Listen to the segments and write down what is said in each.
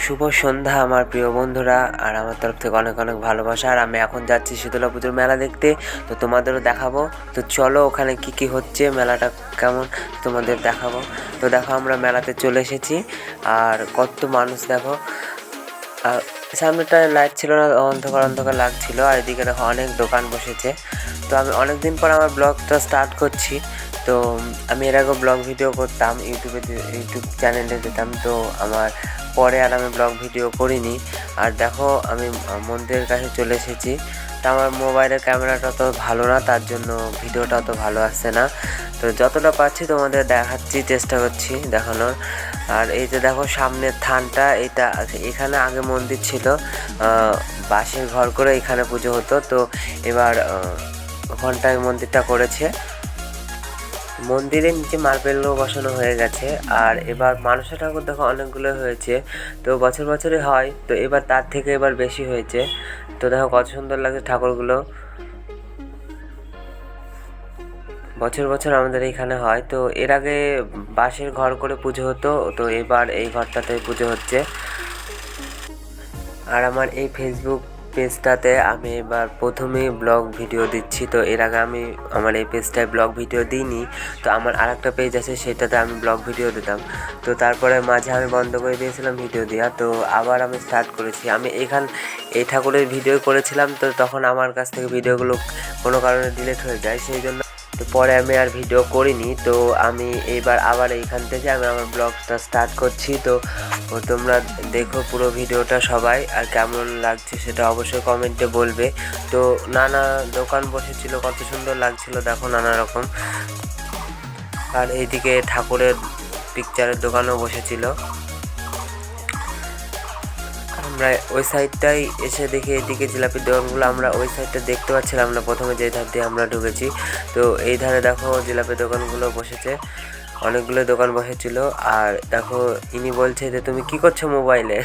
শুভ সন্ধ্যা আমার প্রিয় বন্ধুরা, আর আমার তরফ থেকে অনেক অনেক ভালোবাসা। আর আমি এখন যাচ্ছি শীতলা পুজোর মেলা দেখতে, তো তোমাদেরও দেখাবো। তো চলো ওখানে কি কি হচ্ছে, মেলাটা কেমন তোমাদের দেখাবো। তো দেখো আমরা মেলাতে চলে এসেছি, আর কত মানুষ দেখো। আর সামনেটায় লাইট ছিল না, অন্ধকার অন্ধকার লাগছিল। আর এদিকে দেখো অনেক দোকান বসেছে। তো আমি অনেক দিন পর আমার ব্লগটা স্টার্ট করছি। তো আমি এর আগে ব্লগ ভিডিও করতাম, ইউটিউব চ্যানেলে দিতাম। তো আমার পরে আর আমি ব্লগ ভিডিও করিনি। আর দেখো আমি মন্দিরের কাছে চলে এসেছি। তো আমার মোবাইলের ক্যামেরাটা তো ভালো না, তার জন্য ভিডিওটা অত ভালো আসছে না। তো যতটা পাচ্ছি তোমাদের দেখাচ্ছি, চেষ্টা করছি দেখানোর। আর এই যে দেখো সামনের থানটা, এখানে আগে মন্দির ছিল, বাঁশের ঘর করে এখানে পুজো হতো। তো এবার ওখানটায় মন্দিরটা করেছে। মন্দিরের নিচে মার্বেলও বসানো হয়ে গেছে। আর এবার মানুষের ঠাকুর দেখো অনেকগুলো হয়েছে। তো বছর বছরই হয়, তো এবার তার থেকে এবার বেশি হয়েছে। তো দেখো কত সুন্দর লাগছে ঠাকুরগুলো। বছর বছর আমাদের এইখানে হয়। তো এর আগে বাঁশের ঘর করে পুজো হতো, তো এবার এই ঘরটাতে পুজো হচ্ছে। আর আমার এই ফেসবুক পেজটাতে আমি এবার প্রথমেই ব্লগ ভিডিও দিচ্ছি। তো এর আগে আমি আমার এই পেজটায় ব্লগ ভিডিও দিইনি। তো আমার আরেকটা পেজ আছে, সেটাতে আমি ব্লগ ভিডিও দিতাম। তো তারপরে মাঝে আমি বন্ধ করে দিয়েছিলাম ভিডিও দেওয়া। তো আবার আমি স্টার্ট করেছি। আমি এই ঠাকুরের ভিডিও করেছিলাম, তো তখন আমার কাছ থেকে ভিডিওগুলো কোনো কারণে ডিলিট হয়ে যায়, সেই জন্য তো পরে আমি আর ভিডিও করিনি। তো আমি এইবার আবার এইখান থেকে আমি আমার ব্লগটা স্টার্ট করছি। তো তোমরা দেখো পুরো ভিডিওটা সবাই, আর কেমন লাগছে সেটা অবশ্যই কমেন্টে বলবে। তো নানা দোকান বসেছিল, কত সুন্দর লাগছিল দেখো, নানা রকম। আর এইদিকে ঠাকুরের পিকচারের দোকানও বসেছিল। আমরা ওই সাইডটাই এসে দেখি, এদিকে জিলাপির দোকানগুলো আমরা ওই সাইডটা দেখতে পাচ্ছিলাম না প্রথমে, যে ধার দিয়ে আমরা ঢুকেছি। তো এই ধারে দেখো জিলাপির দোকানগুলো বসেছে, অনেকগুলো দোকান বসেছিল। আর দেখো ইনি বলছে যে তুমি কি করছো মোবাইলে।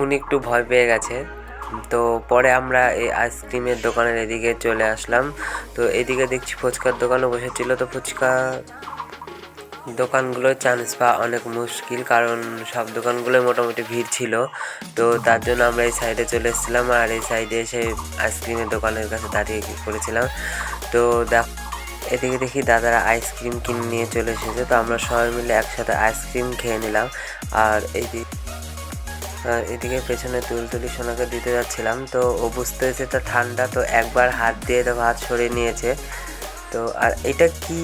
উনি একটু ভয় পেয়ে গেছে। তো পরে আমরা এই আইসক্রিমের দোকানের এদিকে চলে আসলাম। তো এদিকে দেখছি ফুচকার দোকানও বসেছিল। তো ফুচকা দোকানগুলো চান্স পাওয়া অনেক মুশকিল, কারণ সব দোকানগুলোই মোটামুটি ভিড় ছিল। তো তার জন্য আমরা এই সাইডে চলে এসেছিলাম, আর এই সাইডে এসে আইসক্রিমের দোকানের কাছে দাঁড়িয়ে করেছিলাম। তো এদিকে দেখি দাদারা আইসক্রিম কিনে নিয়ে চলে এসেছে। তো আমরা সবাই মিলে একসাথে আইসক্রিম খেয়ে নিলাম। আর এদিকে পেছনে তুলতুলি সোনাকে দিতে যাচ্ছিলাম। তো ও বুঝতে হয়েছে তো ঠান্ডা, তো একবার হাত দিয়ে তো হাত সরিয়ে নিয়েছে। তো আর এটা কি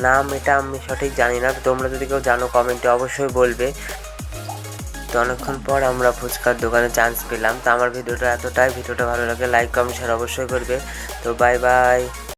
নাম, এটা আমি সঠিক জানি না। তো তোমরা যদি কেউ জানো কমেন্টে অবশ্যই বলবে। তো অনেকক্ষণ পর আমরা ফুচকার দোকানে চান্স পেলাম। তো আমার ভিডিওটা এতটাই, ভিডিওটা ভালো লাগে লাইক কমেন্ট শেয়ার অবশ্যই করবে। তো বাই বাই।